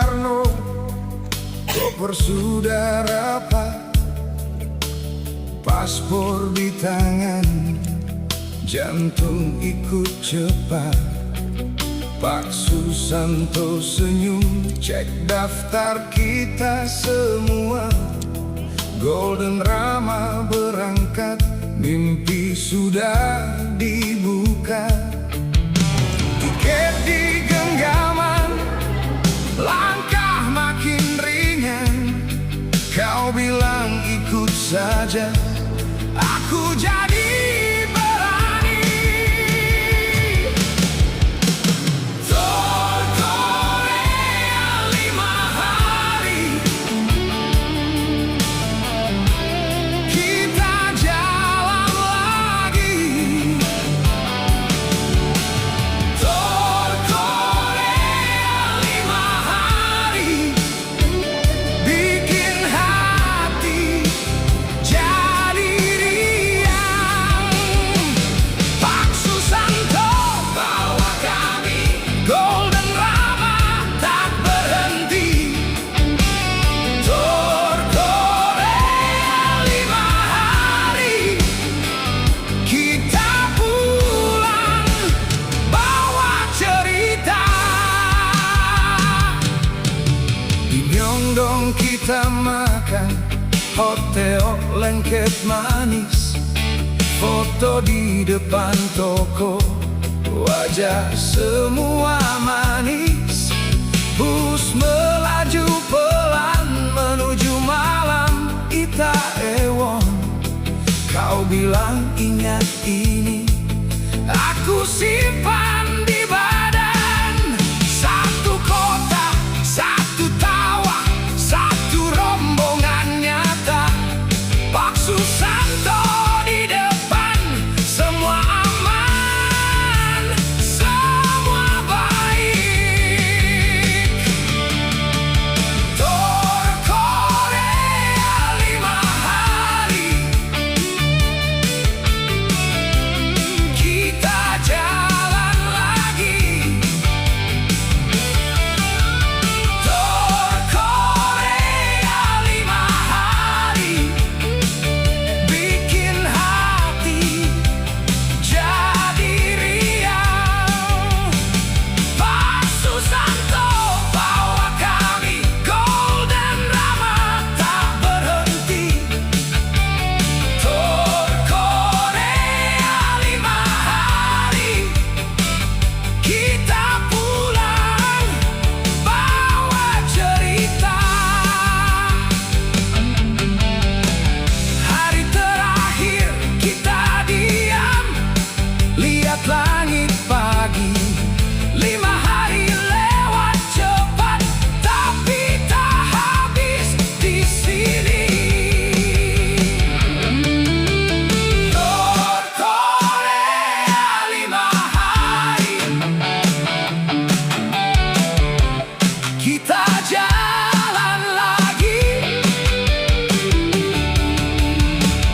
Soekarno, koper sudah rapat, paspor di tangan, jantung ikut cepat. Pak Susanto senyum, cek daftar kita semua. Golden Rama berangkat, mimpi sudah dibuka. Tiket di genggaman, langkah makin ringan. Kau bilang ikut saja, aku jadi berani. Tol Korea 5 hari, kita jalan lagi. Tol Korea 5 hari, bikin hati jadi riang. Pak Susanto bawa kami, Golden Rama tak berhenti. Tol Korea 5 hari, kita pulang bawa cerita. Di Myeongdong kita makan hotel lengket manis, foto di depan toko, wajah semua manis. Bus melaju pelan menuju malam Itaewon. Kau bilang ingat ini, aku simpan di badan. Satu kota, satu tawa, satu rombongan nyata. Pak Susanto di depan, semua aman, semua baik. Tol Korea 5 hari, kita jalan lagi. Tol Korea 5 hari, bikin hati jadi riang. Pak Susanto bawa kami, Golden Rama tak berhenti. Tol Korea 5 hari, kita pulang bawa cerita. Hari terakhir kita diam, lihat langit pagi. 5 hari lewat cepat, tapi tak habis di sini. Tol Korea 5 hari, kita jalan lagi.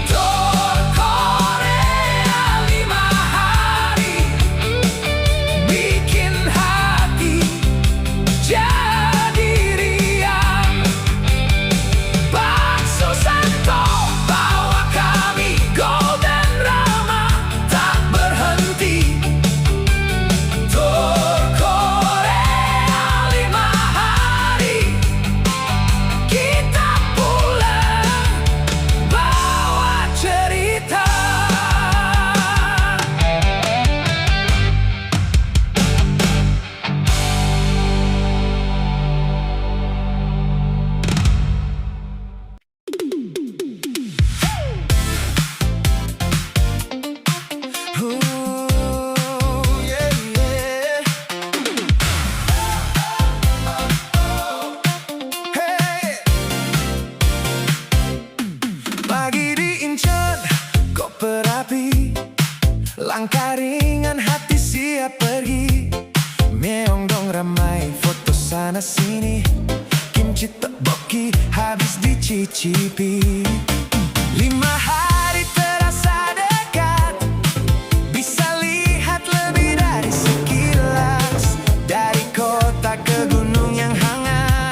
Tol Korea 5 hari, bikin hati jadi riang. Pak Susanto bawa kami, Golden Rama tak berhenti. Tol Korea 5 hari, kita pulang bawa cerita. Yeah, yeah. Hey. Pagi di Incheon, koper rapi, langkah ringan hati siap pergi. Myeongdong ramai, foto sana sini, kimchi tteokbokki habis dicicipi. 5 hari terasa dekat, bisa lihat lebih dari sekilas. Dari kota ke gunung yang hangat,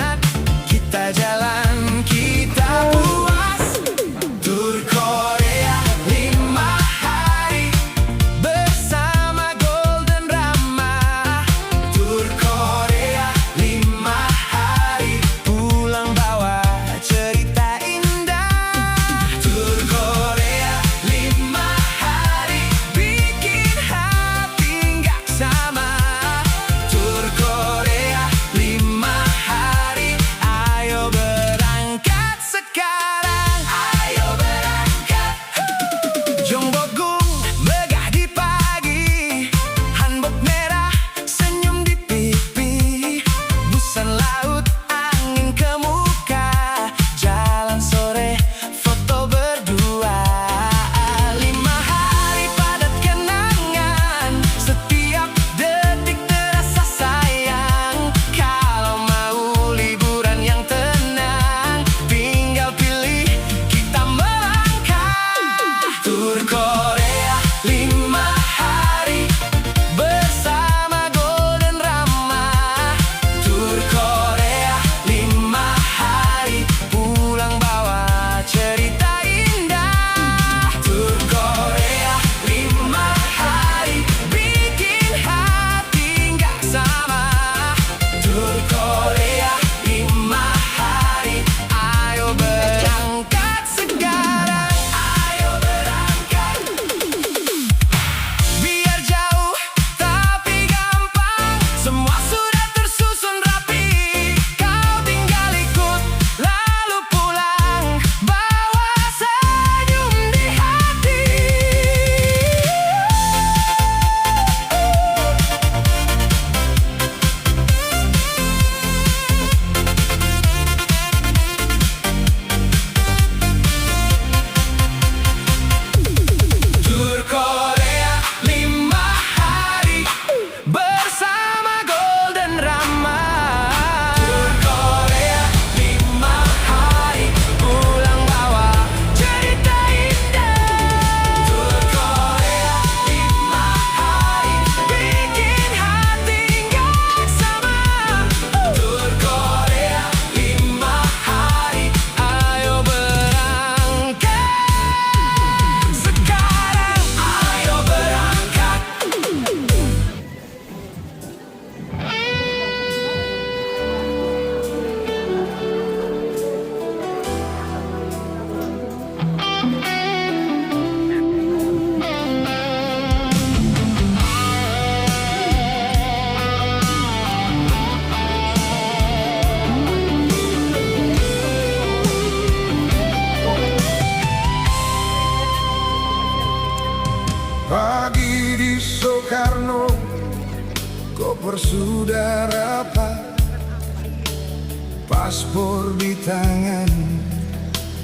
Paspor di tangan,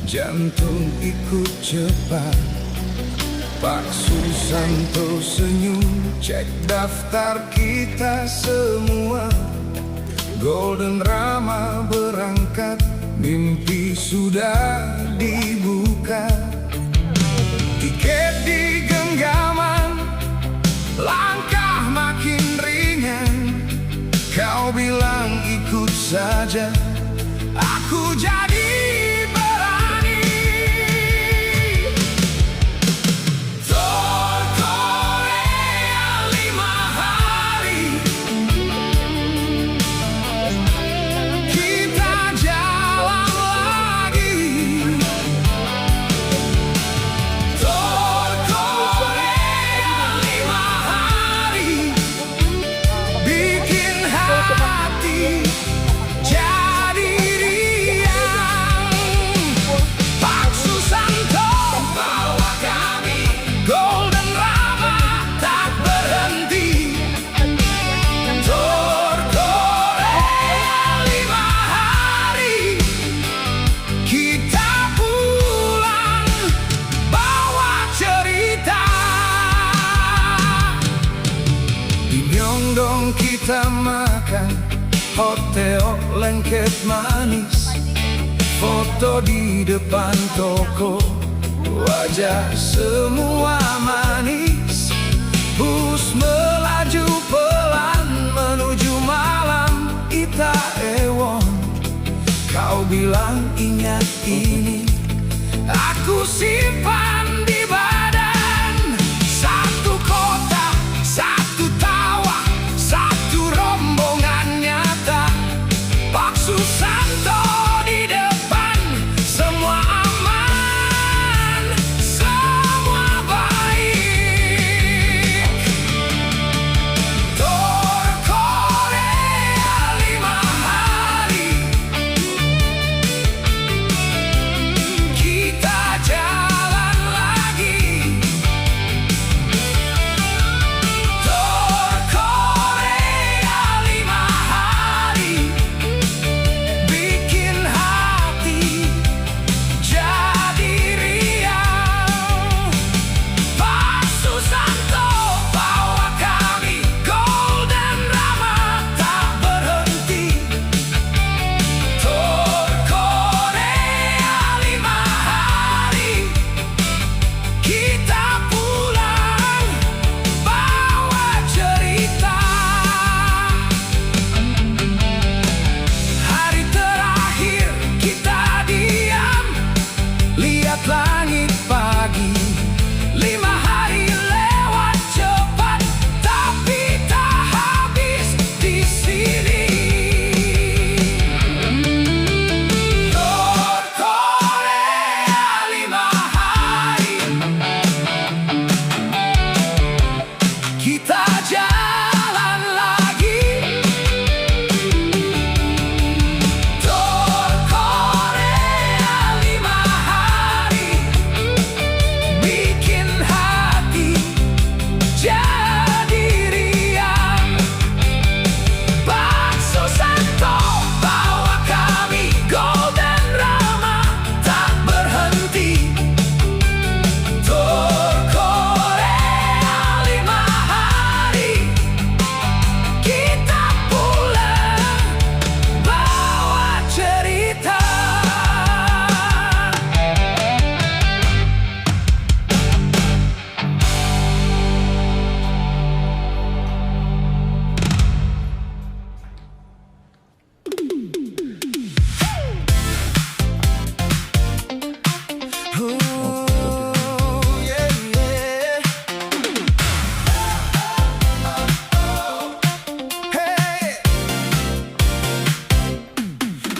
jantung ikut cepat. Pak Susanto senyum, cek daftar kita semua. Golden Rama berangkat, mimpi sudah dibuka. Tiket di genggaman, langkah makin ringan. Kau bilang ikut saja, aku jadi berani. Tour Korea 5 hari, kita jalan lagi. Tour Korea 5 hari, bikin hati jadi riang. Pak Susanto bawa kami, Golden Rama tak berhenti. Tour Korea 5 hari, kita pulang bawa cerita. Di Myeongdong kita makan hotel lengket manis. Foto di depan toko, wajah semua manis. Bus melaju pelan menuju malam Itaewon. Kau bilang ingat ini, aku simpan di badan. Satu kota, satu tawa, satu rombongan nyata. Pak Susanto di depan, semua aman, semua baik. Tour Korea 5 hari, kita jalan lagi. Tour Korea 5 hari, bikin hati jadi riang. Pak Susanto bawa kami, Golden Rama tak berhenti. Tour Korea 5 hari, kita pulang bawa cerita. Hari terakhir kita diam, lihat langit pagi. 5 hari lewat cepat, tapi tak habis di sini. Tour Korea 5 hari, kita jalan lagi. Tour Korea 5 hari, bikin hati jadi riang. Pak Susanto bawa kami, Golden Rama tak berhenti. Tour Korea 5 hari, kita pulang bawa cerita. Yeah, yeah. Hey.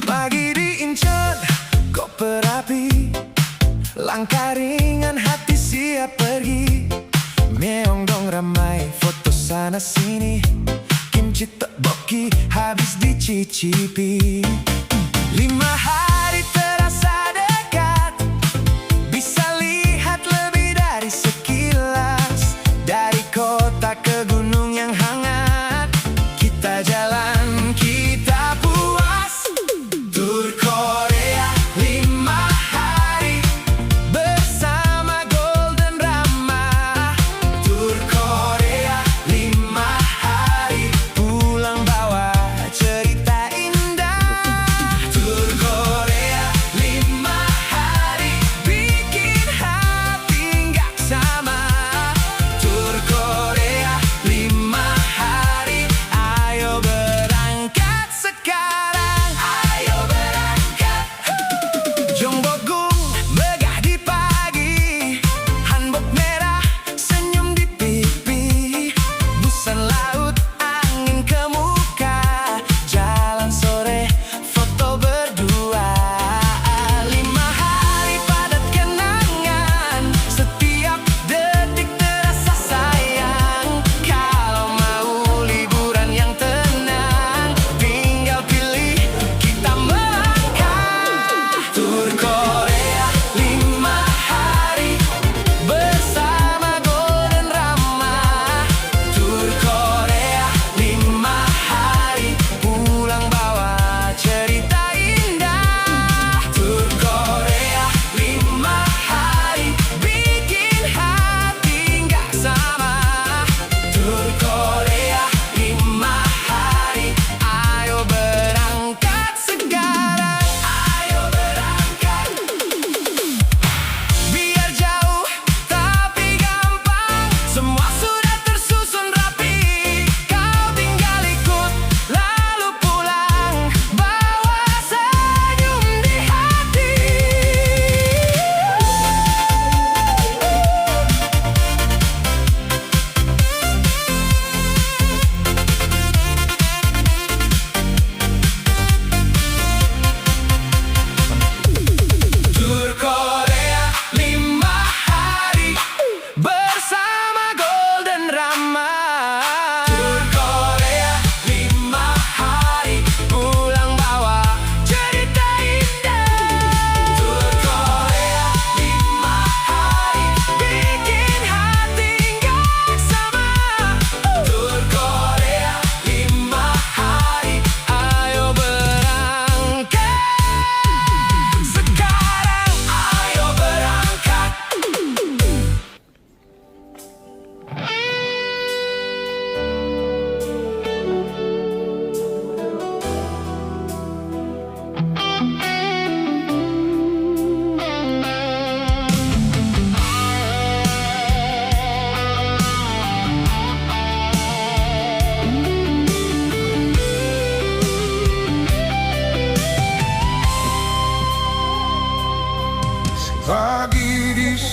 Pagi di Incheon, koper api, langkah ringan hati siap pergi. Myeongdong ramai, foto sana sini. Kimchi tteokbokki habis dicicipi. 5 hari terasa dekat, bisa lihat lebih dari sekilas. Dari kota ke gunung yang hangat, kita jalan, kita puas.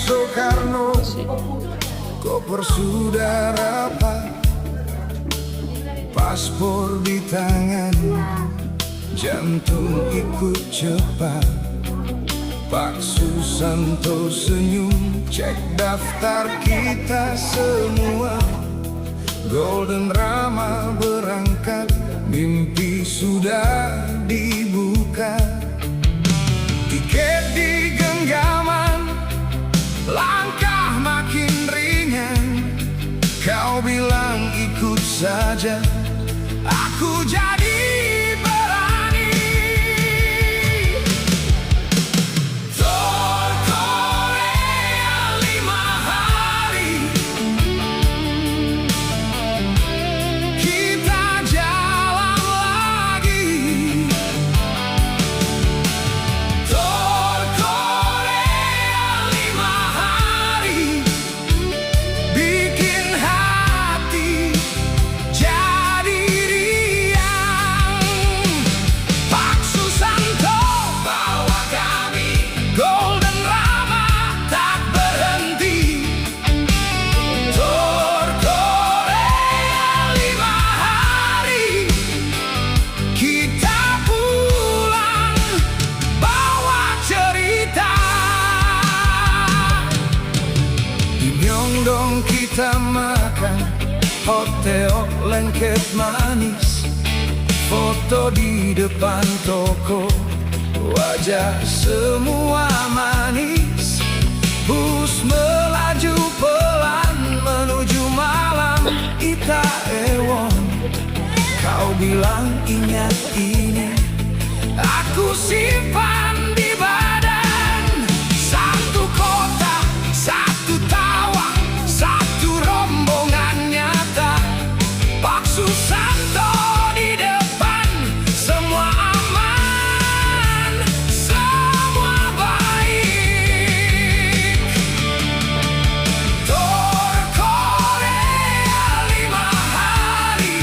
Soekarno, koper sudah rapat, paspor di tangan, jantung ikut cepat. Pak Susanto senyum, cek daftar kita semua. Golden Rama berangkat, mimpi sudah dibuka. Tiket di genggaman, langkah makin ringan. Kau bilang ikut saja, aku jadi berani. Tour Korea 5 hari, kita jalan lagi. Tour Korea 5 hari, bikin hati jadi riang. Pak Susanto bawa kami, Golden Rama tak berhenti. Tour Korea 5 hari, kita pulang bawa cerita. Di Myeongdong kita makan hotel lengket manis, foto di depan toko, wajah semua manis. Bus melaju pelan menuju malam Itaewon. Kau bilang ingat ini, aku simpan di badan. Satu kota, satu tawa, satu rombongan nyata. Pak Susanto di depan, semua aman, semua baik. Tour Korea 5 hari,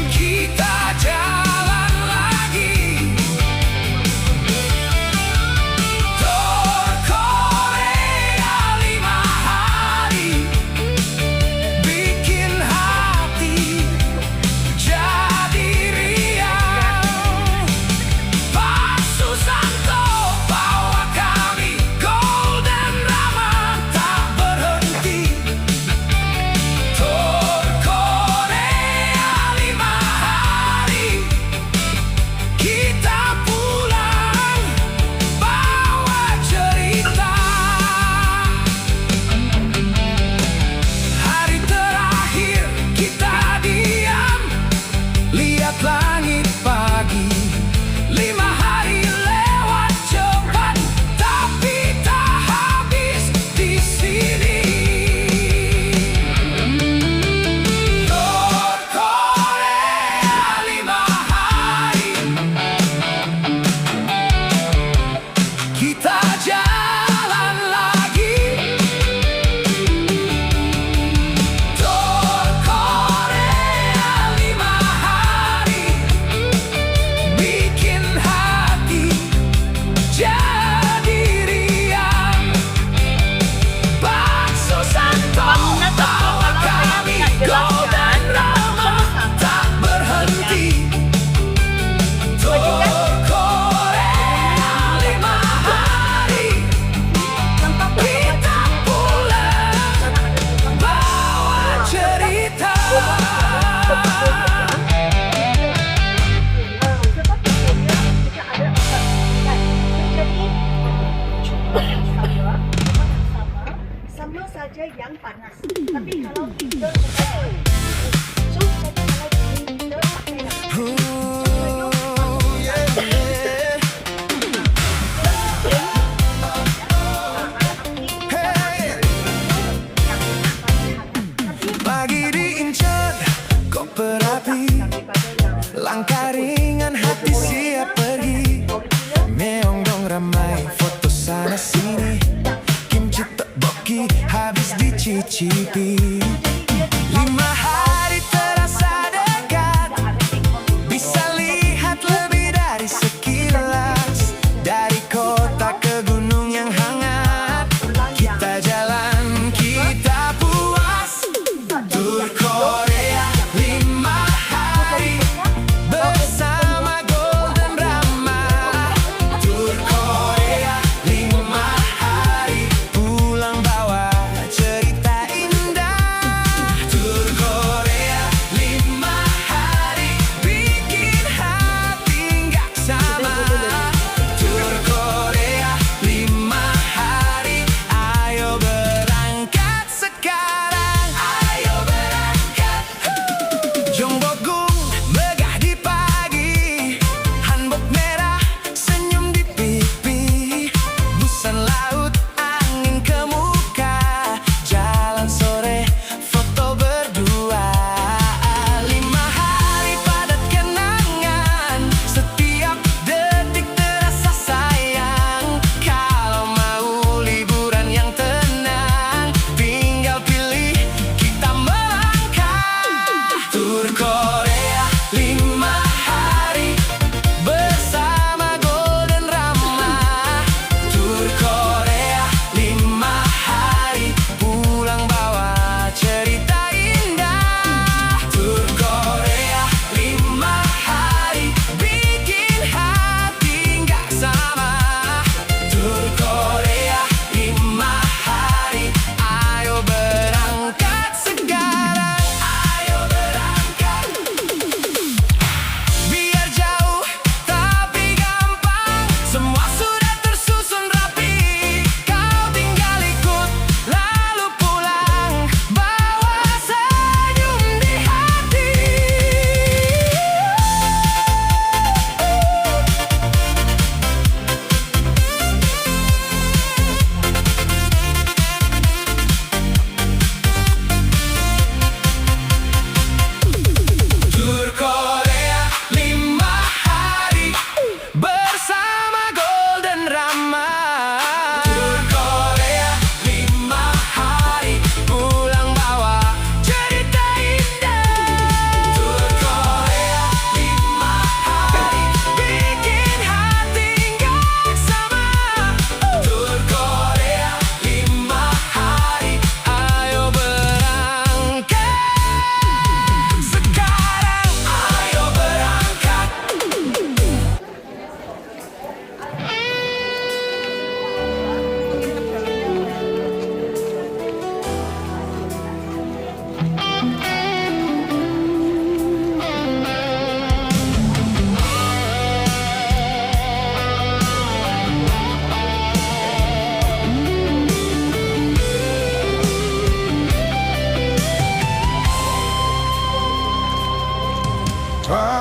kita jalan lagi. Tour Korea 5 hari, bikin hati jadi riang. Pak Susanto bawa kami, Golden Rama tak berhenti. Tour Korea 5 hari, kita pulang bawa cerita. Hari terakhir kita diam, lihat langit pagi. 5 hari lewat cepat, tapi tak habis di sini. Tour Korea 5 hari, kita jalan lagi. Tour Korea 5 hari, bikin hati jadi riang. Pak Susanto bawa kami, Golden Rama tak berhenti. Tour Korea 5 hari, kita pulang bawa cerita. Sama saja yang panas. Tapi kalau kita pakai so saja kalau kita pakai Pagi di Incheon, koper api, langkah ringan hati siap pergi. Myeongdong ramai, foto sana sini, kimchi tteokbokki habis dicicipi. 5 hari terasa dekat, bisa lihat lebih dari sekilas. Dari kota ke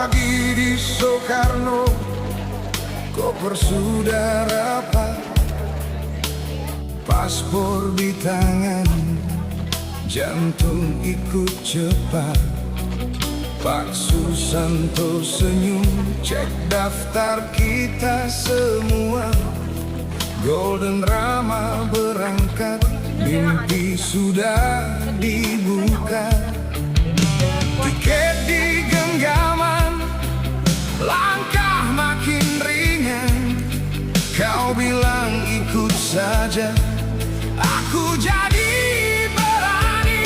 Pagi di Soekarno, koper sudah rapat, paspor di tangan, jantung ikut cepat. Pak Susanto senyum, cek daftar kita semua. Golden Rama berangkat, mimpi sudah dibuka. Tiket di genggaman, langkah makin ringan. Kau bilang ikut saja, aku jadi berani.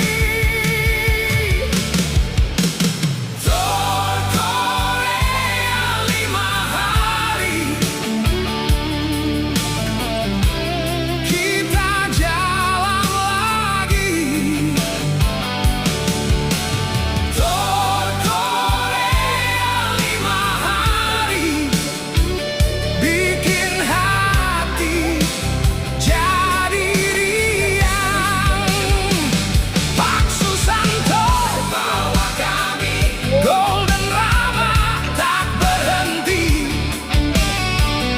Tol Korea 5 hari, kita jalan lagi. Tol Korea 5 hari, bikin hati jadi riang. Pak Susanto bawa kami, Golden Rama tak berhenti.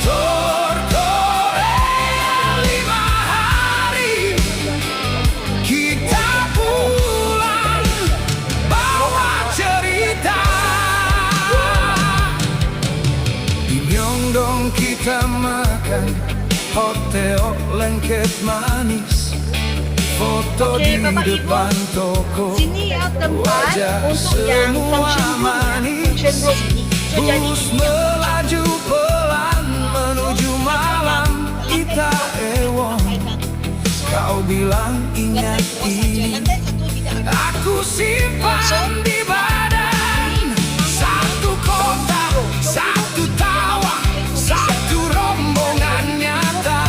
Tol Korea 5 hari, kita pulang bawa cerita. Di Myeongdong kita makan hotel lengket manis, foto Oke, di Bapak Ibu, depan toko. sini ya tempat Wajah untuk yang semua function room ya. manis. Function room ini. So, jadi Bus melaju pelan menuju malam Itaewon. Kau bilang ingat ini, aku simpan di badan. Satu kota, satu tawa, satu rombongan nyata.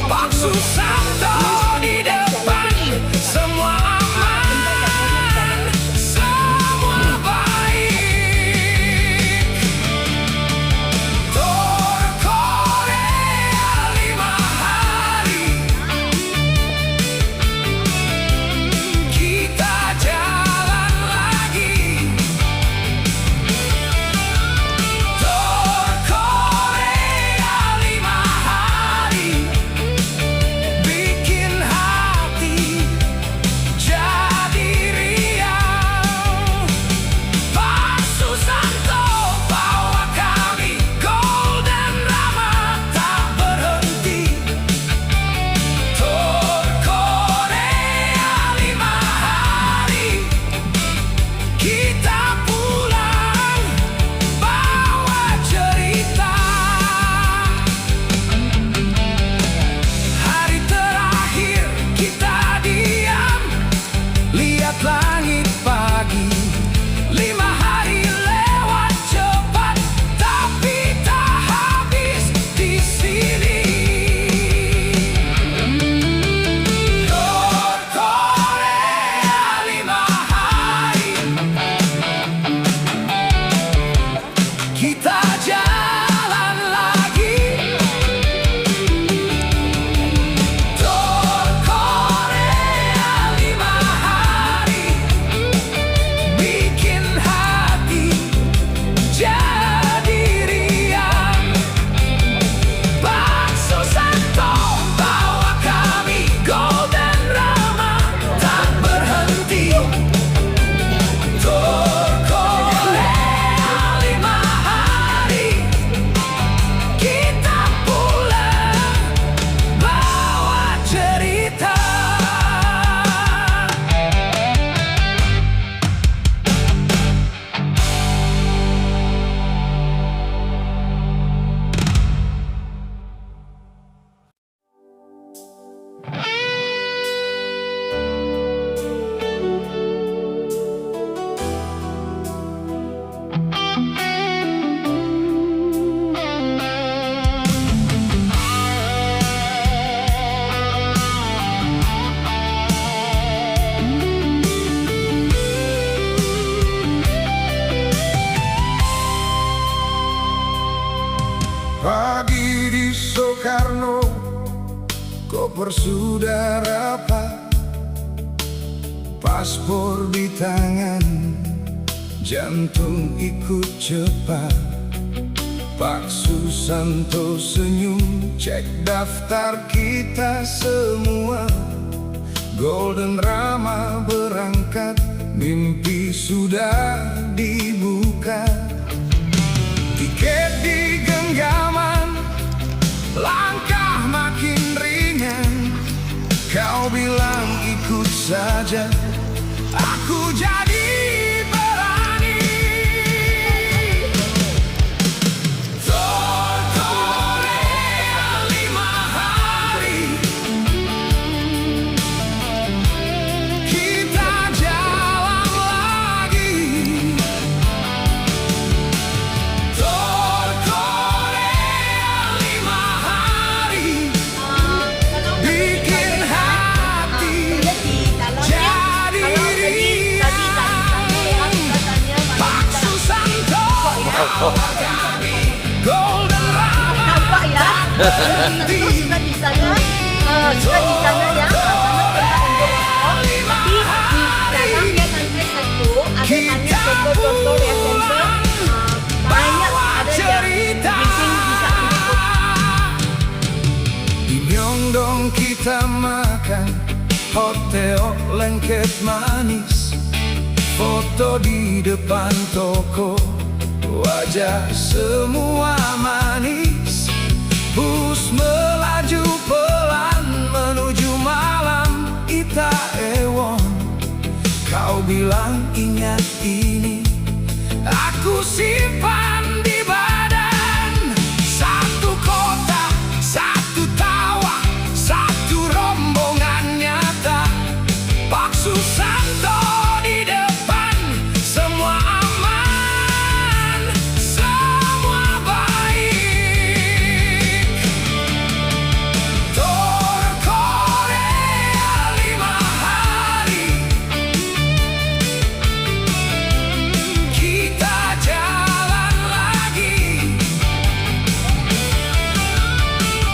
Pak Susanto di depan, semua aman, semua baik. Tol Korea 5 hari, kita jalan lagi. Tol Korea 5 hari, bikin hati jadi riang. Pak Susanto bawa kami, Golden Rama tak berhenti. Tol Korea 5 hari, kita pulang bawa cerita. Hari terakhir kita diam, lihat langit pagi. 5 hari lewat cepat, tapi tak habis di sini. Tol Korea 5 hari, kita jalan lagi. Tol Korea 5 hari, bikin hati jadi riang. Pak Susanto bawa kami, Golden Rama tak berhenti. Tol Korea 5 hari, kita pulang bawa cerita. Pagi di Soekarno, koper sudah rapat, paspor di tangan, jantung ikut cepat. Pak Susanto senyum, cek daftar kita semua. Golden Rama berangkat, mimpi sudah dibuka. Tiket di genggaman, langkah makin ringan. Kau bilang ikut saja, aku jadi berani. Tour Korea 5 hari, kita jalan lagi. Tour Korea 5 hari, bikin hati jadi ria. Pak Susanto, Golden Rama, Nampak ya? Tentu suka di sana, suka di sana ya. Tapi di dalam dia nanti satu ada banyak contoh-contoh ya contoh. Banyak ada yang bikin bisa ikut. Di Myeongdong kita makan hotel lengket manis. Foto di depan toko, wajah semua manis. Bus melaju pelan menuju malam Itaewon. Kau bilang ingat ini, aku simpan di badan. Satu kota, satu tawa, satu rombongan nyata. Pak Susanto di depan, semua aman, semua baik. Tour Korea 5 hari, kita jalan lagi.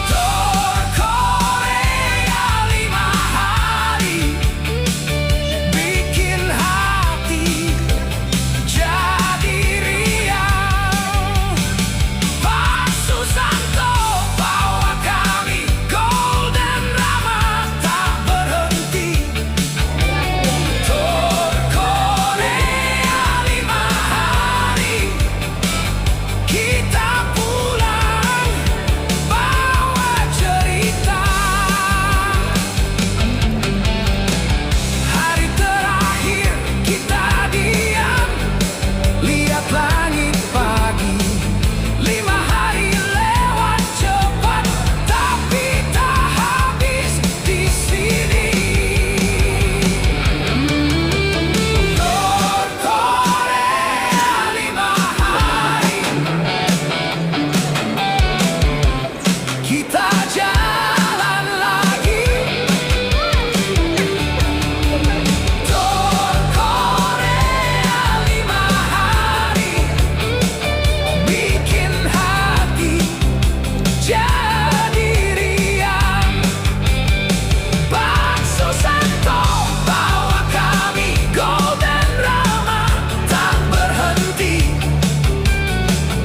Tour Korea 5 hari, bikin hati jadi riang. Pak Susanto bawa kami, Golden Rama tak berhenti. Tour Korea 5 hari, kita pulang bawa cerita. Hari terakhir kita diam, lihat langit pagi. 5 hari lewat cepat, tapi tak habis di sini. Tour Korea 5 hari, kita jalan lagi. Tour Korea 5 hari, bikin hati jadi riang. Pak Susanto bawa kami, Golden Rama tak berhenti.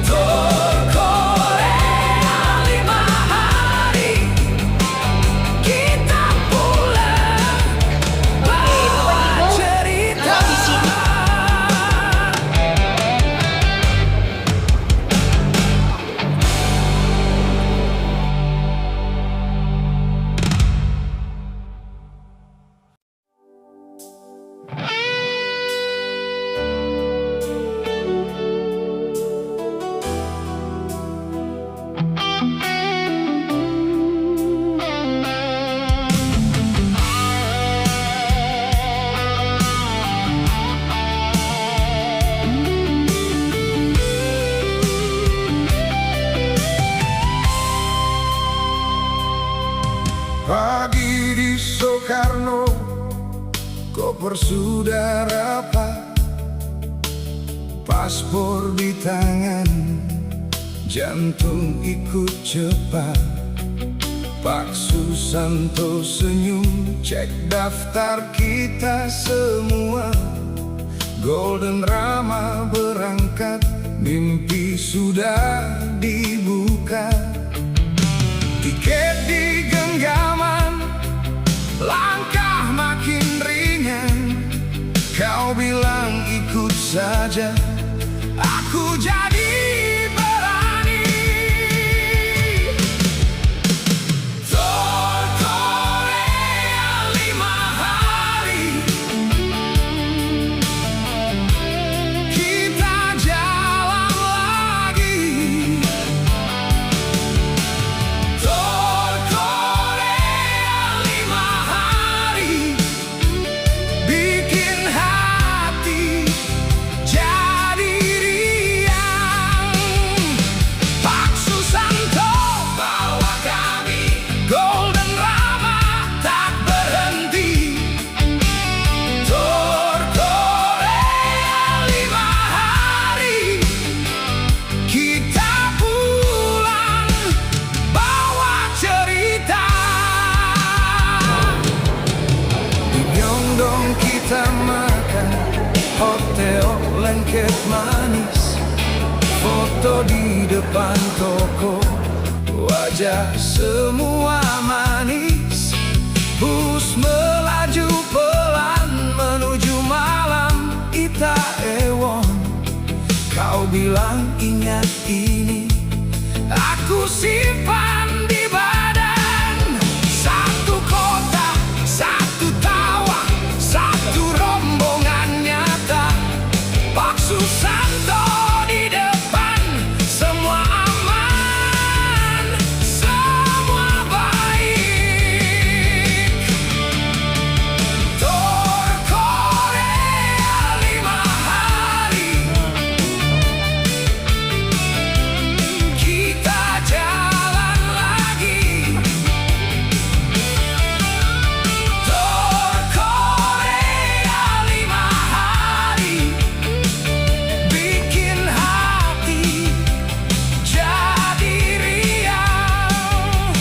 Tour Korea 5 hari, kita pulang bawa cerita. Kalau di sini pagi di Soekarno, koper sudah rapat. Paspor di tangan, jantung ikut cepat. Pak Susanto senyum, cek daftar kita semua. Golden Rama berangkat, mimpi sudah dibuka. Tiket di genggaman, langkah makin ringan. Kau bilang ikut saja, aku jadi berani. Tour Korea 5 hari, kita jalan lagi. Tour Korea 5 hari, bikin hati jadi riang. Pak Susanto bawa kami, Golden Rama tak berhenti. Tour Korea 5 hari, kita pulang bawa cerita. Di Myeongdong kita makan, hotel lengket manis. Foto di depan toko, wajah semua manis. Bus melaju pelan menuju malam Itaewon. Kau bilang ingat ini, aku simpan di badan. Satu kota, satu tawa, satu rombongan nyata. Pak Susanto di depan, semua aman, semua baik. Tour Korea 5 hari, kita jalan lagi. Tour Korea 5 hari, bikin hati jadi riang.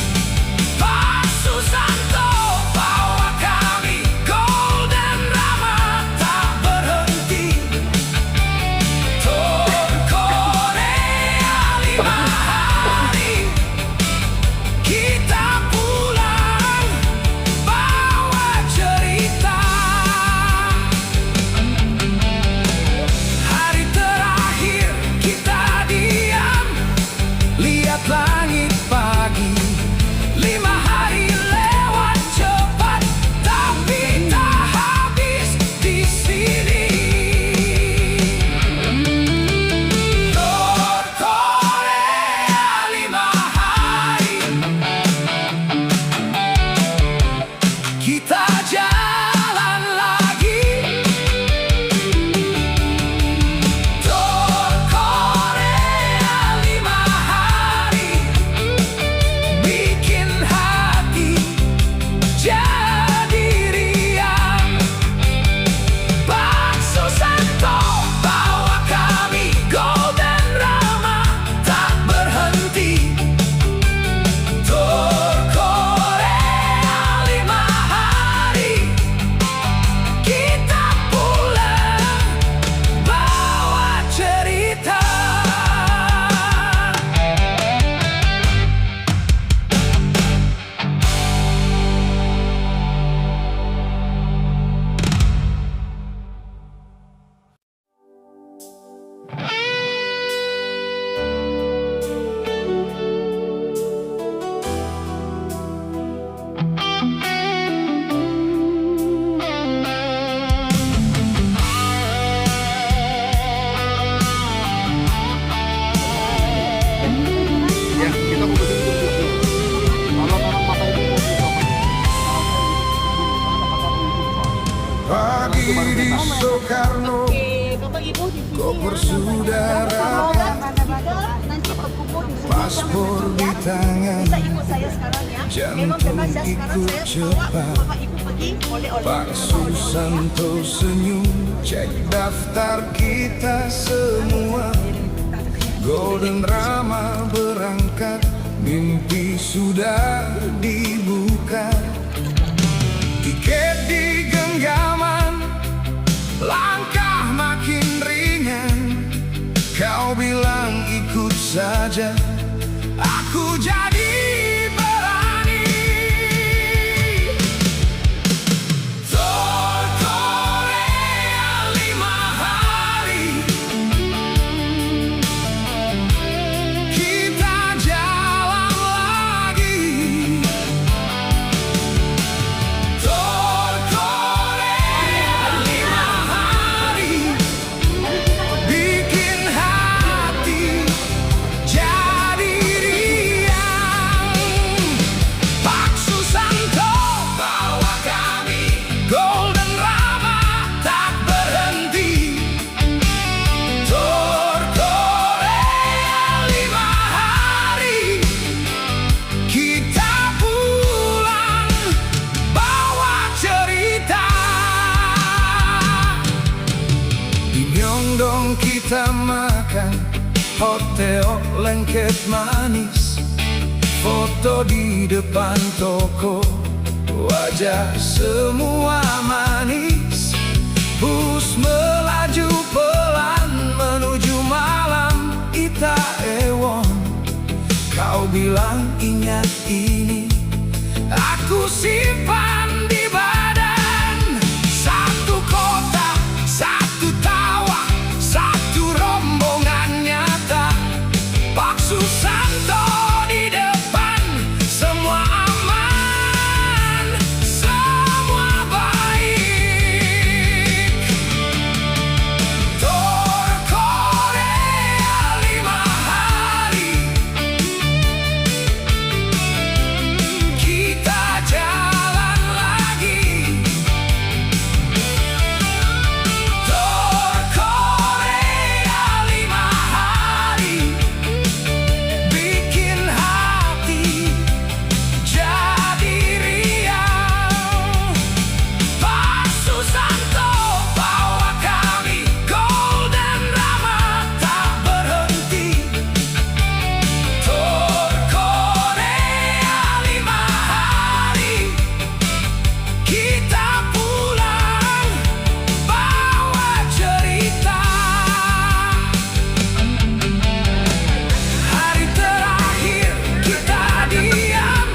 Pak Susanto bawa kami, Golden Rama tak berhenti. Tour Korea 5 hari, kita pulang bawa cerita. Hari terakhir kita diam, lihat langit pagi. 5 hari lewat cepat, tapi tak habis di sini. Tour Korea 5 hari, kita jalan lagi. Tour Korea 5 hari, bikin hati jadi riang. Pak Susanto bawa kami, Golden Rama tak berhenti. Tour Korea 5 hari, kita pulang bawa cerita. Ya, kita mau kesini dulu. Tolong Bapak Ibu. Pagi di Soekarno, Oke, Bapak Ibu di sini koper ya, saudara, nanti berkumpul di sini. paspor di tangan. Bisa ikut saya sekarang ya. Memang bebas ya, sekarang saya bawa Bapak Ibu pergi oleh-oleh. Pak Susanto senyum, cek daftar kita semua. Golden Rama berangkat, mimpi sudah dibuka. Tiket di genggaman, langkah makin bilang ikut saja, aku jadi berani. Tour Korea 5 hari, kita jalan lagi. Tour Korea 5 hari, bikin hati jadi riang. Pak Susanto bawa kami, Golden Rama tak berhenti. Tour Korea 5 hari, kita pulang bawa cerita. Di Myeongdong kita makan hotel lengket manis, foto di depan toko, wajah semua manis. Bus melaju pelan menuju malam Itaewon. Kau bilang ingat ini, aku simpan di badan. Satu kota, satu tawa, satu rombongan nyata. Pak Susanto di depan, semua aman, semua baik. Tour Korea 5 hari, kita jalan lagi. Tour Korea 5 hari, bikin hati jadi riang. Pak Susanto bawa kami, Golden Rama tak berhenti. Tour Korea 5 hari, kita pulang bawa cerita. Hari terakhir kita diam,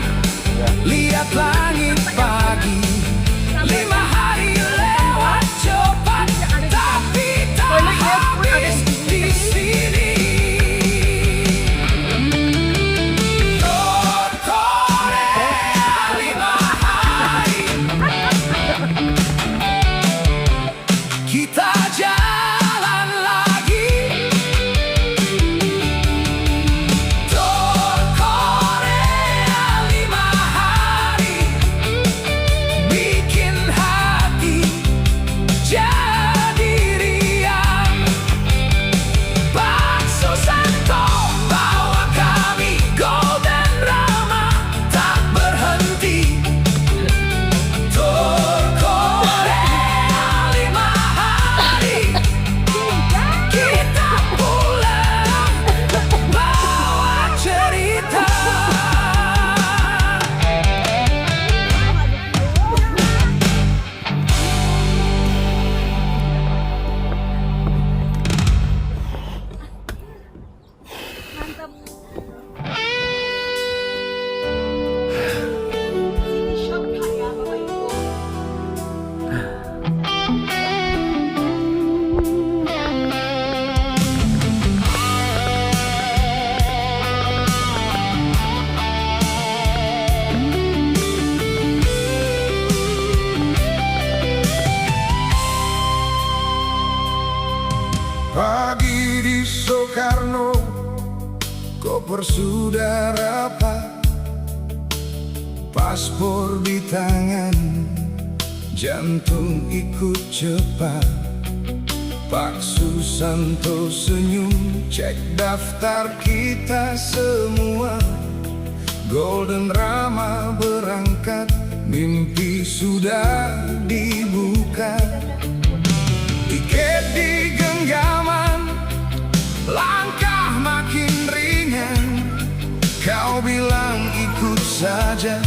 lihat langit pagi. 5 hari lewat cepat, tapi tak habis di sini. Tour Korea 5 hari, kita jalan lagi. Tour Korea 5 hari, bikin hati jadi riang. Pak Susanto bawa kami, Golden Rama tak berhenti. Tour Korea 5 hari, kita pulang bawa cerita. Mantap. Ini shortcut ya Bapak Ibu. Pagi di Soekarno, koper sudah rapat, paspor di tangan, jantung ikut cepat. Pak Susanto senyum, cek daftar kita semua. Golden Rama berangkat, mimpi sudah dibuka. Tiket di genggaman, langkah makin ringan. Kau bilang ikut saja,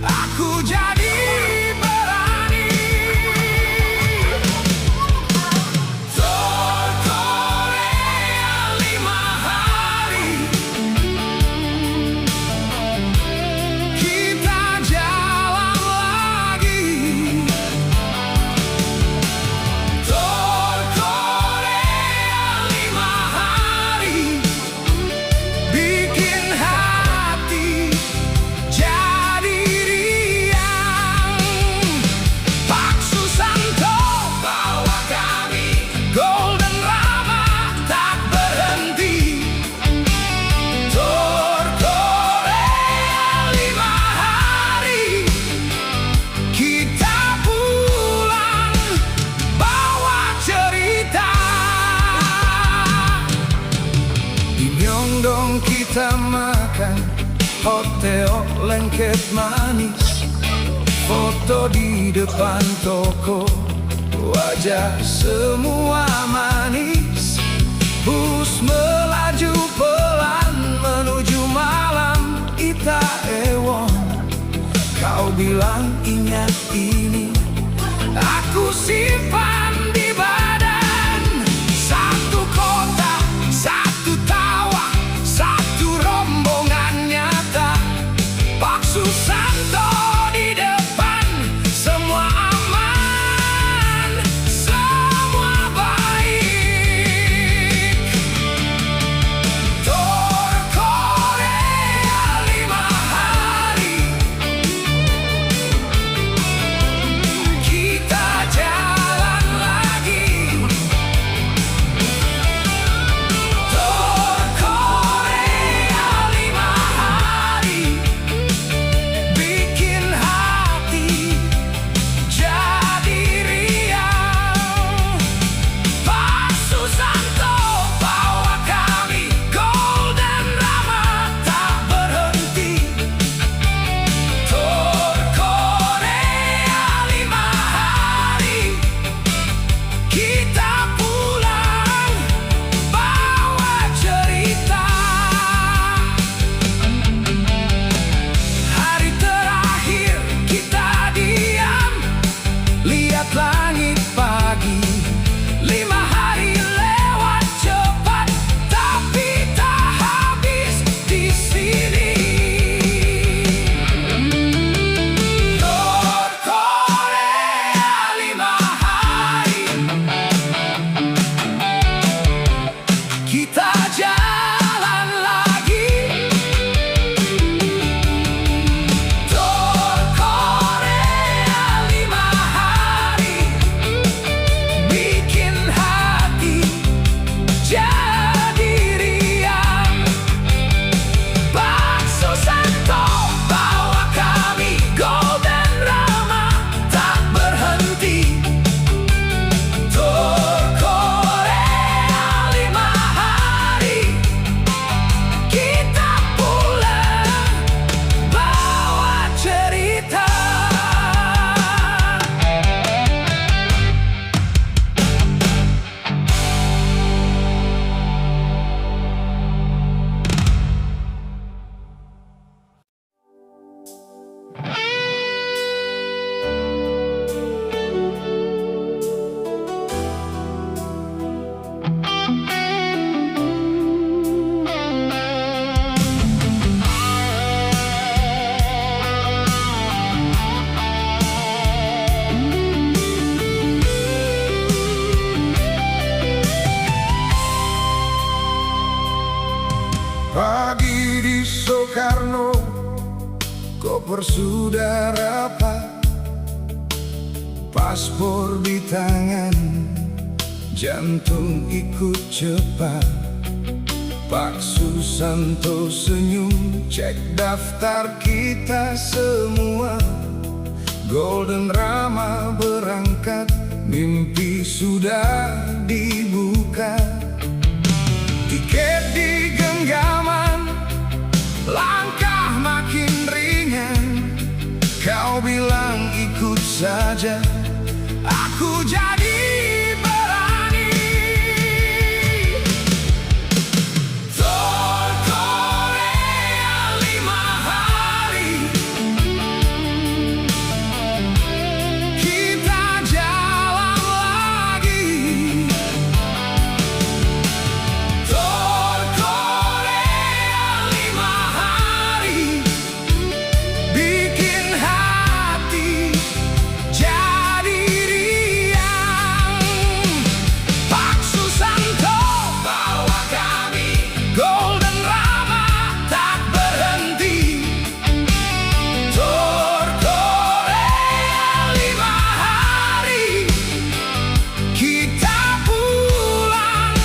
aku jadi berani. Tour Korea 5 hari. Dong kita makan hotel lengket manis, foto di depan toko, wajah semua manis. Bus melaju pelan menuju malam Itaewon. Kau bilang ingat ini, aku simpan di badan. Satu kota, satu tawa, satu rombongan nyata. Pak Susanto di depan, semua aman, semua baik. Tour Korea 5 hari, kita jalan lagi. Tour Korea 5 hari, bikin hati jadi riang. Pak Susanto bawa kami, Golden Rama tak berhenti. Tour Korea 5 hari, kita pulang bawa cerita. Hari terakhir kita diam, lihat langit pagi. 5 hari lewat cepat, tapi tak habis di sini. Tour Korea 5 hari, kita jalan lagi. Tour Korea 5 hari, bikin hati jadi riang. Pak Susanto bawa kami, Golden Rama tak berhenti. Tour Korea 5 hari, kita pulang bawa cerita. Pagi di Soekarno, koper sudah rapat, paspor di tangan, jantung ikut cepat. Pak Susanto senyum, cek daftar kita semua. Golden Rama berangkat, mimpi sudah dibuka. Tiket di genggaman, langkah makin ringan. Kau bilang ikut saja, aku jadi berani. Tour Korea 5 hari, kita jalan lagi. Tour Korea 5 hari, bikin hati jadi riang. Pak Susanto bawa kami, Golden Rama tak berhenti. Tour Korea 5 hari, kita pulang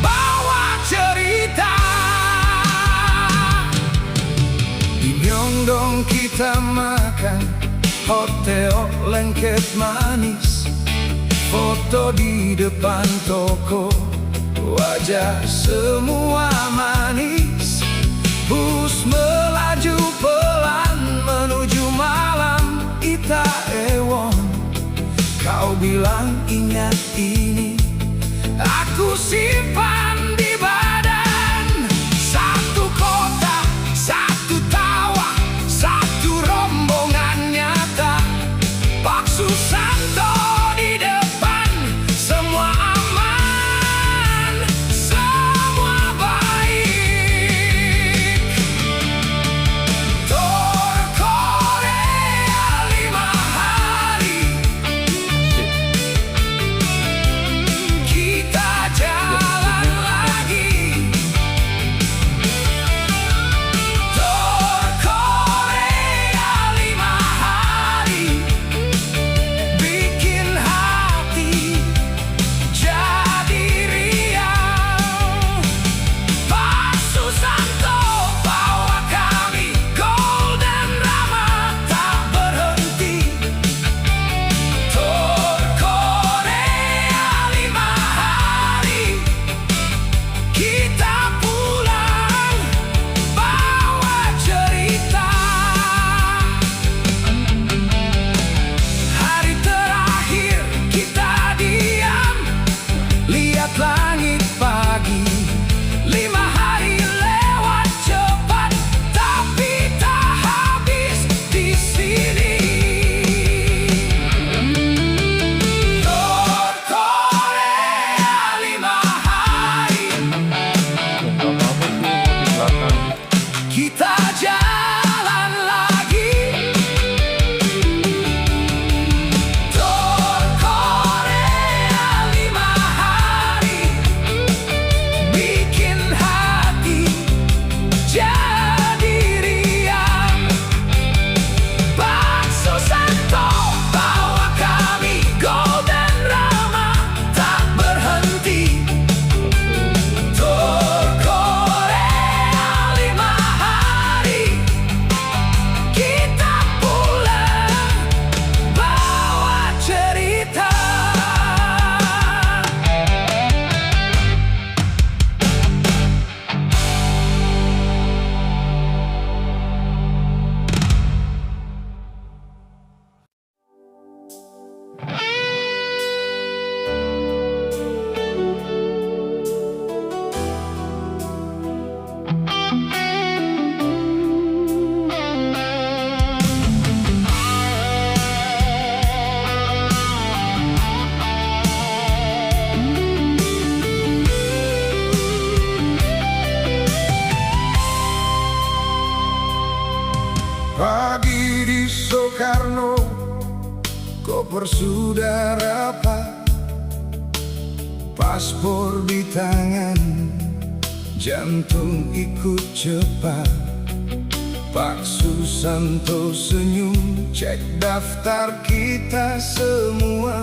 bawa cerita. Di Myeongdong kita makan hotel lengket manis, foto di depan toko, wajah semua manis. bilang ingat ini, aku simpan di badan. Satu kota, satu tawa, satu rombongan nyata. Pak Susanto di depan, semua aman, semua baik. Tor Korea 5 hari, kita jalan lagi. Tor Korea 5 hari, bikin hati jadi riang. Pak Susanto bawa kami, Golden Rama tak berhenti. Tor Korea 5 hari, kita pulang bawa cerita. Hari terakhir kita diam, lihat langit pagi. 5 hari lewat cepat, tapi tak habis di sini. Tor Korea 5 hari, kita jalan lagi. Tor Korea 5 hari, bikin hati jadi riang. Pak Susanto bawa kami, Golden Rama tak berhenti. Tor Korea 5 hari, kita pulang bawa cerita. Pagi di Soekarno, koper sudah rapat, paspor di tangan, jantung ikut cepat. Pak Susanto senyum, cek daftar kita semua.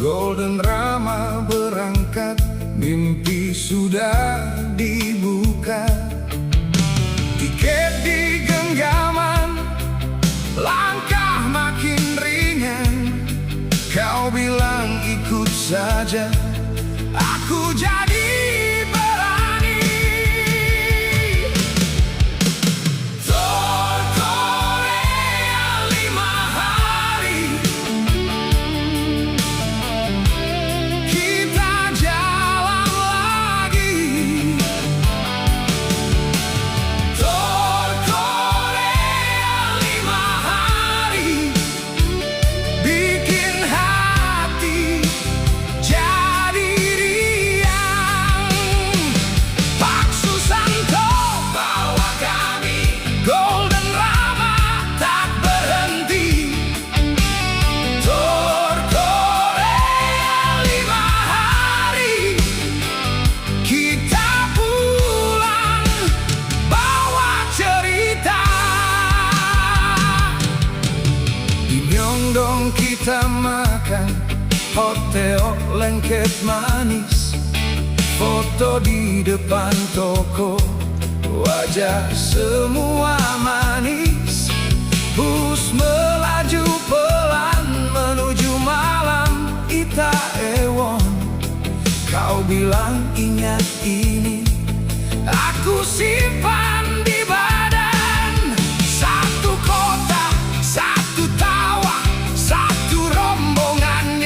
Golden Rama berangkat, mimpi sudah dibuka. Tiket di genggaman, langkah makin ringan. Kau bilang ikut saja, aku jadi berani. Tor Korea 5 hari, kita jalan lagi. Tor Korea 5 hari, bikin hati jadi riang. Pak Susanto bawa kami, Golden Rama tak berhenti. Tor Korea 5 hari, kita pulang bawa cerita. Di Myeongdong kita makan, hotel lengket manis. Foto di depan toko, wajah semua manis. Bus melaju pelan menuju malam Itaewon. Kau bilang ingat ini, aku simpan di badan. Satu kota, satu tawa, satu rombongan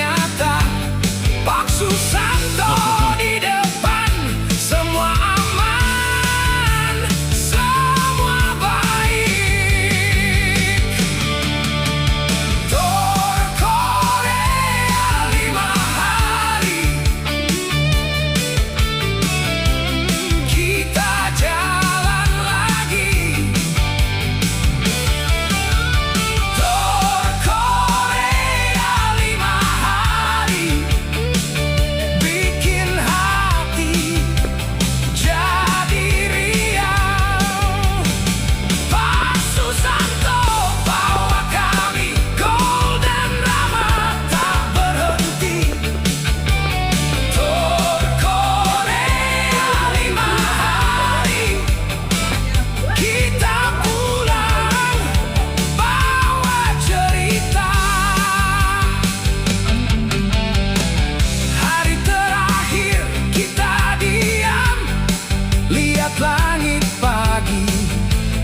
langit pagi.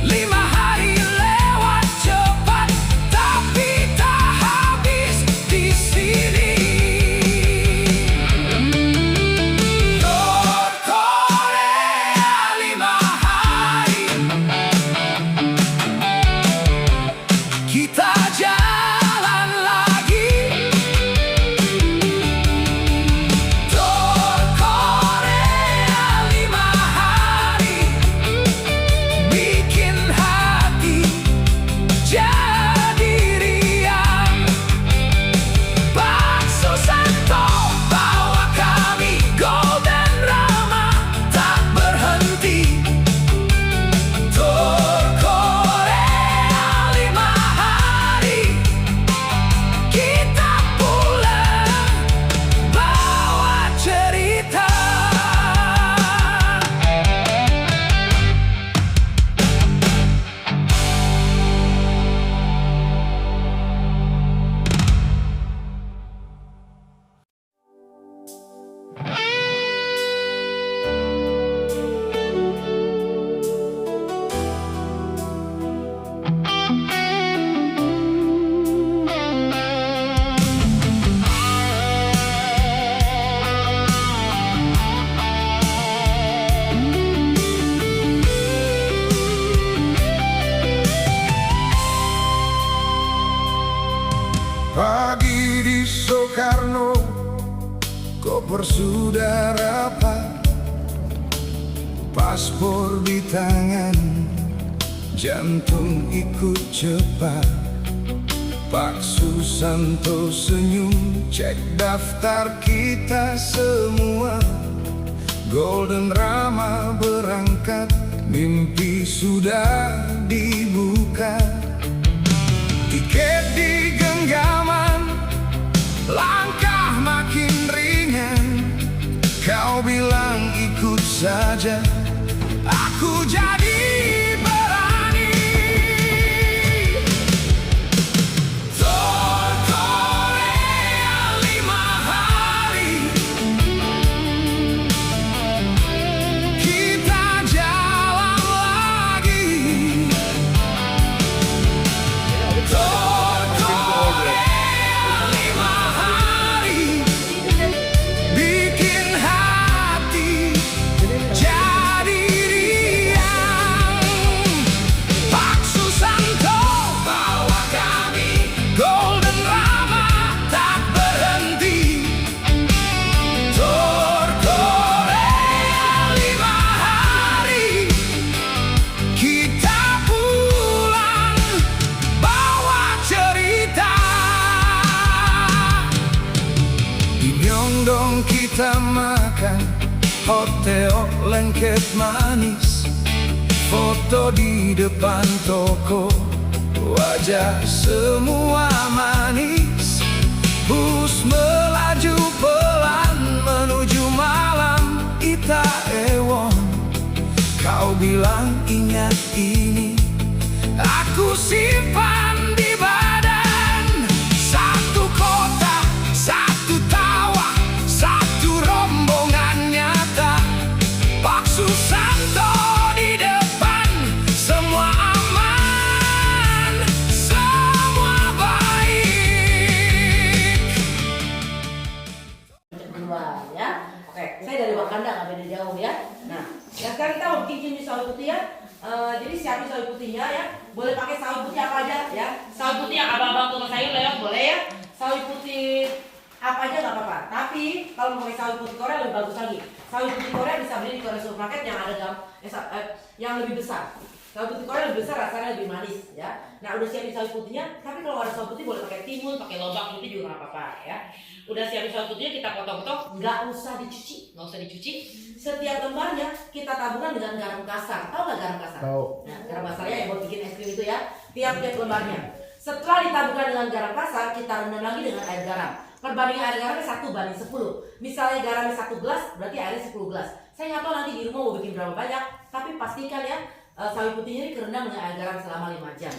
5 hari lewat cepat, tapi tak habis di sini. Tur Korea 5 hari, kita jalan lagi. Tur Korea 5 hari, bikin hati jadi riang. Pak Susanto bawa kami, Golden Rama tak berhenti. Tur Korea 5 hari, kita pulang bawa cerita. Pagi di Soekarno, koper sudah rapat, paspor di tangan, jantung ikut cepat. Pak Susanto senyum, cek daftar kita semua. Golden Rama berangkat, mimpi sudah dibuka. Tiket di genggaman, langkah makin ringan. Kau bilang ikut saja, aku jadi berani. Tur Korea 5 hari, kita jalan lagi. Tur Korea 5 hari, bikin hati jadi riang. Pak Susanto bawa kami, Golden Rama tak berhenti. Tur Korea 5 hari, kita pulang bawa cerita. Di Myeongdong kita makan, hotel lengket manis. Foto di depan toko, wajah semua manis. Bus melaju pelan menuju malam Itaewon. Kau bilang ingat ini, aku simpan di badan. Satu kota, satu tawa, satu rombongan nyata. Pak Susanto di depan, semua aman, semua baik. Kedua ya. Oke, saya dari Wakanda nggak beda jauh ya. Nah, sekarang kita mau bikin jenis sawi putih ya. Jadi siapin sawi putihnya ya. Boleh pakai sawi putih apa aja ya. Sawi putih yang abang-abang tukang sayur lewat boleh ya. Sawi putih apa aja nggak apa-apa. Tapi kalau mau pakai sawi putih Korea lebih bagus lagi. Sawi putih Korea bisa beli di Korea Supermarket yang ada yang lebih besar. Sawi putih Korea lebih besar, rasanya lebih manis ya. Nah udah siapin sawi putihnya. Tapi kalau ada sawi putih boleh pakai timun, pakai lobak putih juga nggak apa-apa ya. Udah siapin sawi putihnya, kita potong-potong, nggak usah dicuci. Setiap lembarnya kita tabungkan dengan garam kasar. Tahu nggak garam kasar? Tahu. Nah, garam kasarnya yang buat bikin es krim itu ya. Tiap-tiap lembarnya. Setelah ditabungkan dengan garam kasar, kita rendam lagi dengan air garam. Perbandingan air garamnya 1:10. Misalnya garamnya 1 gelas, berarti airnya 10 gelas. Saya nggak tahu nanti di rumah mau bikin berapa banyak, tapi pastikan ya sawi putihnya ini kerendam dengan air garam selama 5 jam.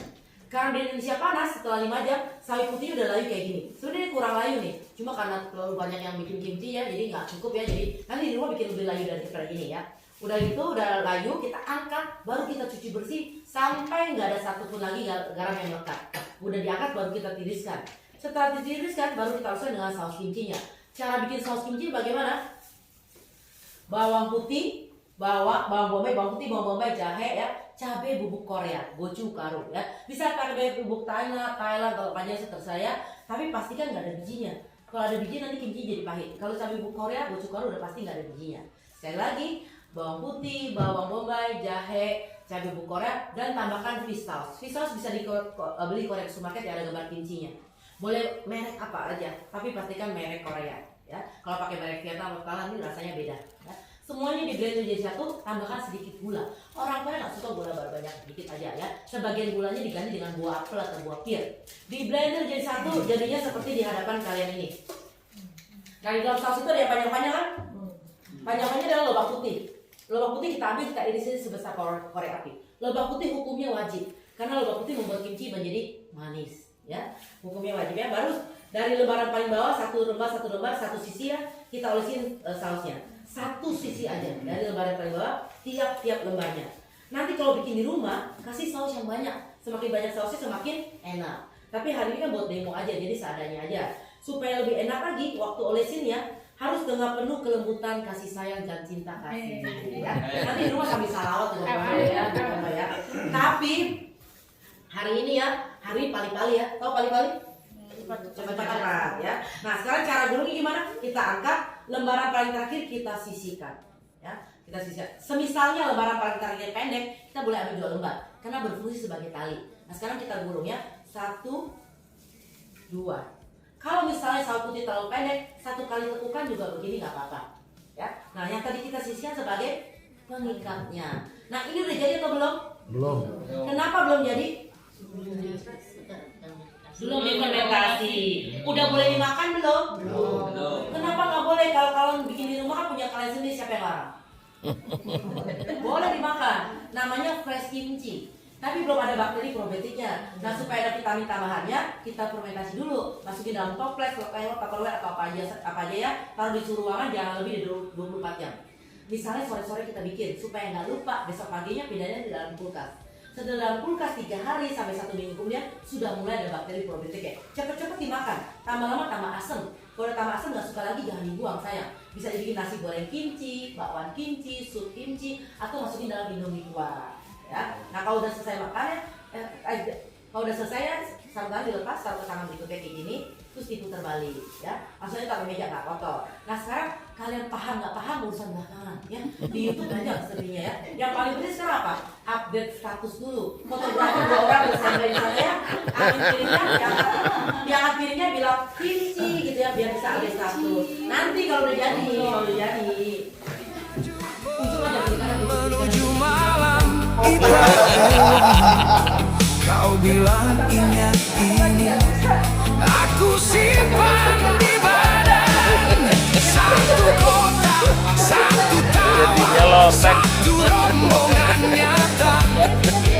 Karena di Indonesia panas, setelah 5 jam sawi putihnya udah layu kayak gini. Sebenarnya ini kurang layu nih, cuma karena terlalu banyak yang bikin kimchi ya, jadi nggak cukup ya. Jadi nanti di rumah bikin lebih layu daripada ini ya. Udah gitu, udah layu, kita angkat, baru kita cuci bersih sampai nggak ada satupun lagi garam yang melekat. Udah diangkat, baru kita tiriskan. Setelah ditiriskan, baru kita usah dengan saus kimchinya. Cara bikin saus kimchi bagaimana? Bawang putih, bawang bombay, jahe ya, cabai bubuk Korea, gochugaru ya. Bisa pakai bubuk Thailand atau apa aja terserah, tapi pastikan nggak ada bijinya. Kalau ada biji nanti kimchi jadi pahit. Kalau cabai bubuk Korea, gochugaru udah pasti nggak ada bijinya. Sekali lagi, bawang putih, bawang bombay, jahe, cabai bubuk Korea, dan tambahkan fish sauce. Fish sauce bisa beli Korea supermarket yang ada gambar kimchinya. Boleh merek apa aja, tapi pastikan merek Korea ya. Kalau pakai merek Vietnam atau Thailand ini rasanya beda ya. Semuanya di blender jadi satu, tambahkan sedikit gula. Orang Korea nggak suka gula banyak, dikit aja ya. Sebagian gulanya diganti dengan buah apel atau buah pir. Di blender jadi satu, jadinya seperti di hadapan kalian ini. Nah di dalam saus itu ada yang panjang-panjang kan? Panjang-panjangnya adalah lobak putih. Lobak putih kita ambil, kita irisin sebesar korek api. Lobak putih hukumnya wajib, karena lobak putih membuat kimchi menjadi manis. Ya, hukumnya wajib ya. Baru dari lembaran paling bawah satu lembar satu sisi ya, kita olesin sausnya. Satu sisi aja dari lembaran paling bawah, tiap lembarnya. Nanti kalau bikin di rumah, kasih saus yang banyak. Semakin banyak sausnya semakin enak. Tapi hari ini kan buat demo aja, jadi seadanya aja. Supaya lebih enak lagi, waktu olesinnya harus dengan penuh kelembutan, kasih sayang dan cinta kasih. Ya. Nanti di rumah sambil salawat juga ya. Tapi hari ini ya, hari pali-pali ya. Tahu pali-pali? Cepat-cepat ya. Nah sekarang cara gulungnya gimana? Kita angkat, lembaran paling terakhir kita sisihkan ya. Kita sisihkan. Semisalnya lembaran paling terakhir pendek, kita boleh ambil 2 lembar karena berfungsi sebagai tali. Nah sekarang kita gulung ya, 1, 2. Kalau misalnya saus putih terlalu pendek, 1 kali tekukan juga begini nggak apa-apa ya. Nah yang tadi kita sisihkan sebagai pengikatnya. Nah ini udah jadi atau belum? Belum. Kenapa belum jadi? Belum fermentasi. Udah boleh dimakan belum? Belum. Kenapa nggak boleh? Kalau kalian bikin di rumah kan punya kalian sendiri, siapa yang larang? Boleh dimakan. Namanya fresh kimchi. Tapi belum ada bakteri probiotiknya. Nah supaya ada vitamin tambahannya, kita fermentasi dulu. Masukin dalam toples, tupperware atau apa aja ya. Taruh di suhu ruangan jangan lebih dari 24 jam. Misalnya sore-sore kita bikin supaya nggak lupa, besok paginya pindahnya di dalam kulkas. Setelah dalam kulkas 3 hari sampai 1 minggu kemudian sudah mulai ada bakteri probiotiknya. Cepet-cepet dimakan. Tambah lama tambah asam. Kalau tambah asam nggak suka lagi jangan dibuang sayang. Bisa dibikin nasi goreng kimchi, bakwan kimchi, sup kimchi, atau masukin dalam indomie kuah. Ya. Nah kalau udah selesai makan ya, kalau udah selesai ya, sarung dilepas, taruh ke tangan berikutnya kayak gini, terus diputar balik ya. Maksudnya taruh meja nggak kotor. Nah sekarang kalian paham nggak paham urusan belakangan ya. Di YouTube banyak sebenarnya ya. Yang paling penting sekarang apa? Update status dulu. Fotografi 2 orang bersama saya, angkat piringnya bilang kimchi gitu ya, biar bisa update status. Nanti kalau udah jadi, ujung aja Menuju malam kita kau bilang ingat ini, aku simpan di badan. Satu kota, satu tawa, satu rombongan nyata.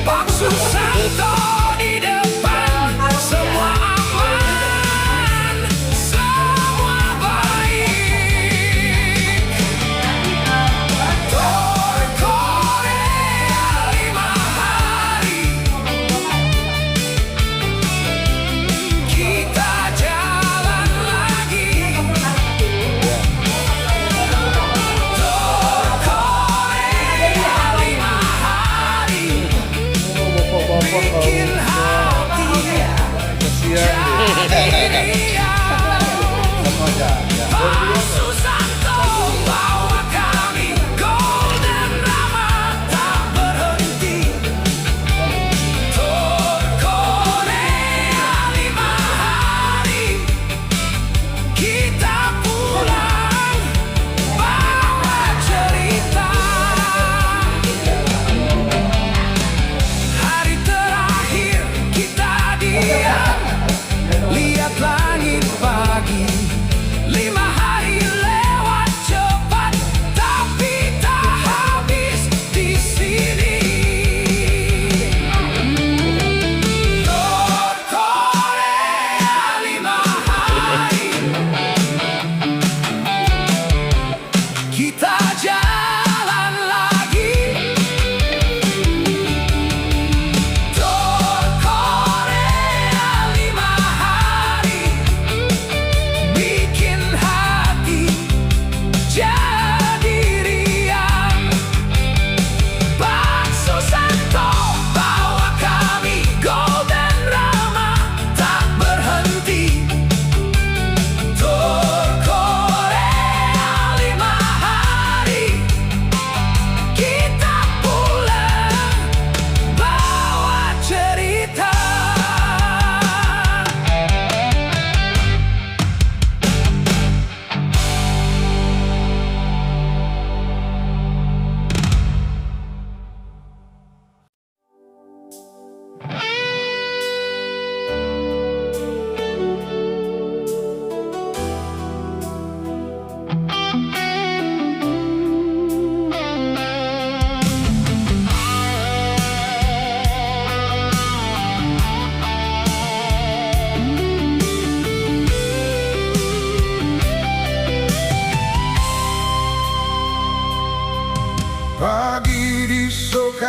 Pak Susanto di depan, semua aman, semua baik. Tor Korea 5 hari, kita jalan lagi. Tor Korea 5 hari.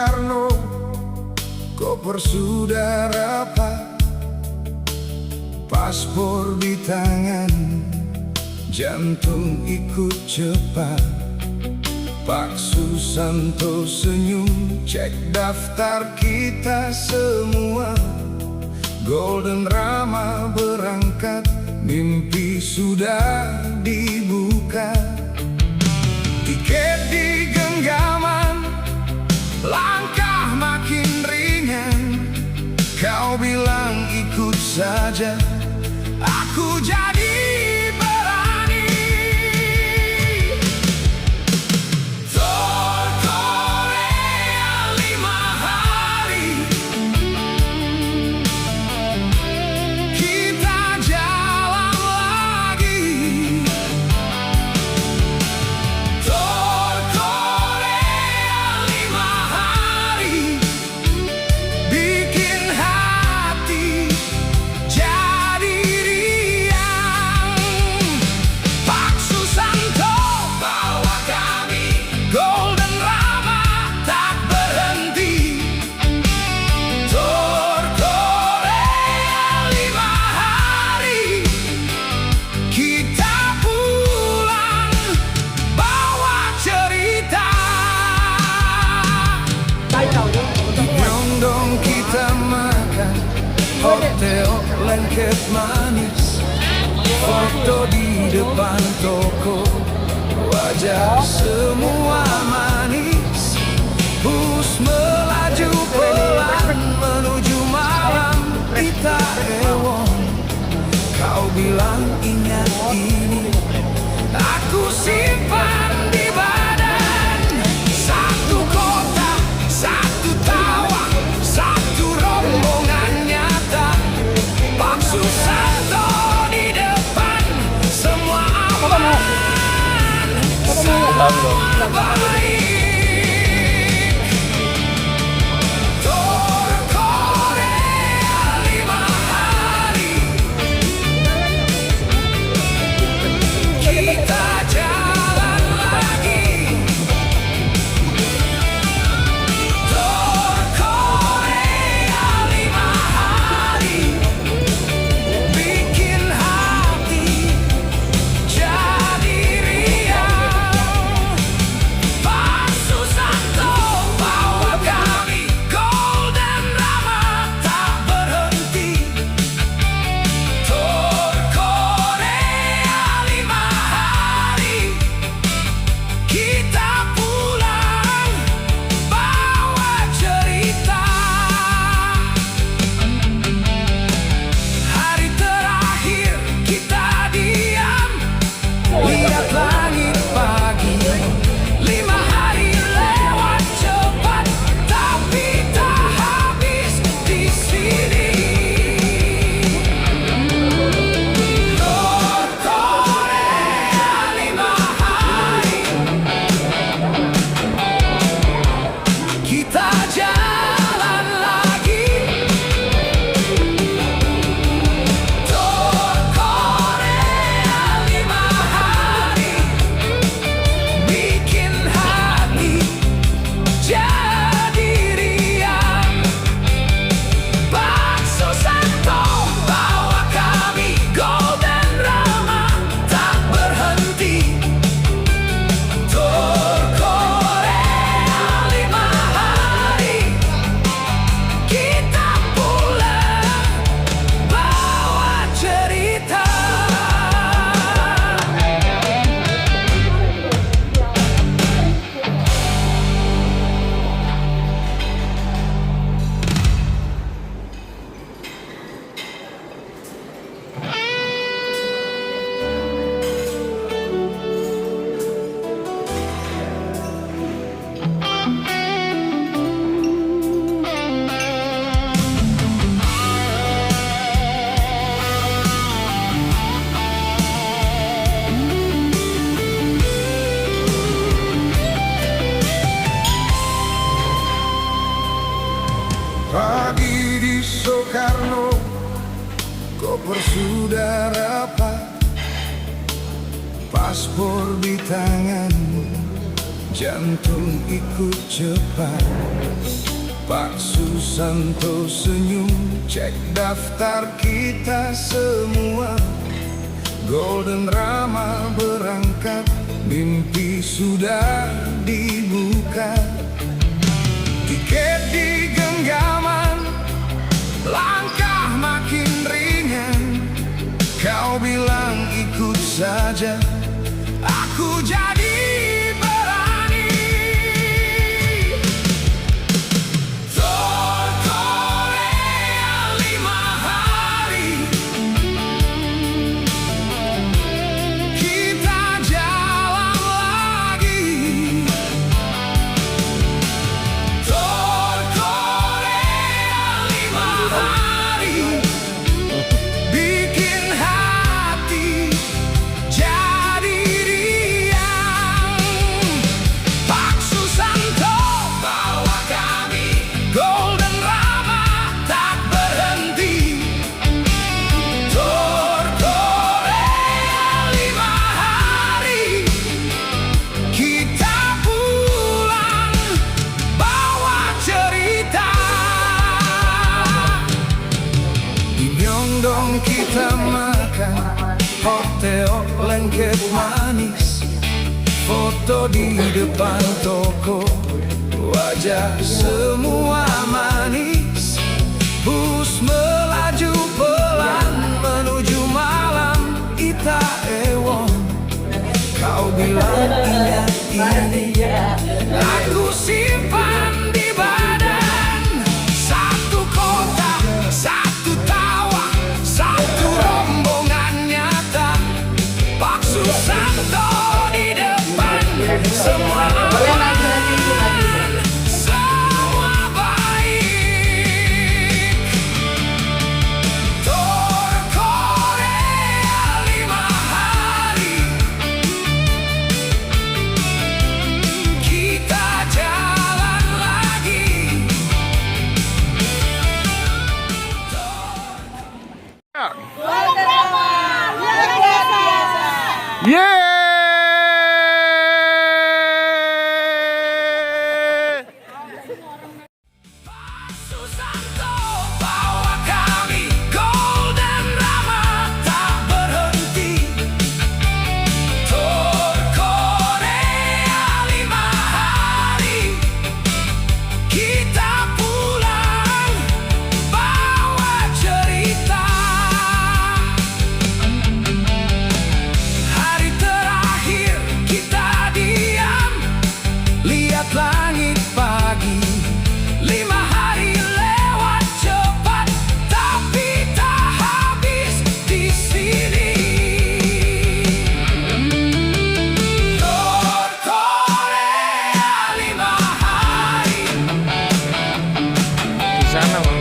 Soekarno, koper sudah rapat, paspor di tangan, jantung ikut cepat. Pak Susanto senyum, cek daftar kita semua. Golden Rama berangkat, mimpi sudah dibuka. Tiket di genggaman, langkah makin ringan. Kau bilang ikut saja, aku jadi berani. Tour Korea 5 hari, kita jalan lagi. Tour Korea 5 hari, bikin hati jadi riang. Pak Susanto bawa kami, Golden Rama tak berhenti. Tour Korea 5 hari, kita pulang bawa cerita. Di Myeongdong kita makan, hotel lengket manis, foto di depan toko, wajah semua manis. Bus melaju pelan menuju malam Itaewon. Kau bilang ingat ini, aku simpan di badan. Satu kota, satu tawa, satu rombongan nyata. Pak Susanto di depan, semua aman, semua baik. Tour Korea 5 hari, kita jalan lagi. Tour Korea 5 hari, bikin hati jadi riang. Pak Susanto bawa kami, Golden Rama tak berhenti. Tour Korea 5 hari, kita pulang bawa cerita. Hari terakhir kita diam, lihat langit pagi. 5 hari lewat cepat, tapi tak habis di sini. Tour Korea 5 hari, kita jalan lagi. Tour Korea 5 hari, bikin hati jadi riang. Pak Susanto bawa kami, Golden Rama tak berhenti. Tour Korea 5 hari, kita pulang bawa cerita. Pagi di Soekarno, koper sudah rapat, paspor di tangan, jantung ikut cepat. Pak Susanto senyum, cek daftar kita semua. Golden Rama berangkat, mimpi sudah dibuka. Tiket di genggaman, langkah makin ringan. Kau bilang ikut saja, aku jadi berani. Tour Korea 5 hari, kita jalan lagi. Tour Korea 5 hari, bikin hati jadi riang. Pak Susanto bawa kami, Golden Rama tak berhenti. Tour Korea 5 hari, kita pulang bawa cerita. Di Myeongdong kita makan hotel lengket manis. Foto di depan toko, wajah semua manis. Bus melaju pelan menuju malam Itaewon. Kau bilang ingat ini, aku simpan di badan. Satu kota, satu tawa, satu rombongan nyata. Pak Susanto di depan, semua aman, semua baik. Tour Korea 5 hari, kita jalan lagi. Golden Rama luar biasa. Yeay! Pak Susanto bawa kami, Golden Rama tak berhenti. Tour Korea 5 hari, kita pulang bawa cerita. Hari terakhir kita diam, lihat langit pagi. 5 hari lewat cepat, tapi tak habis di sini. Tour Korea 5 hari. Di sana, Pak.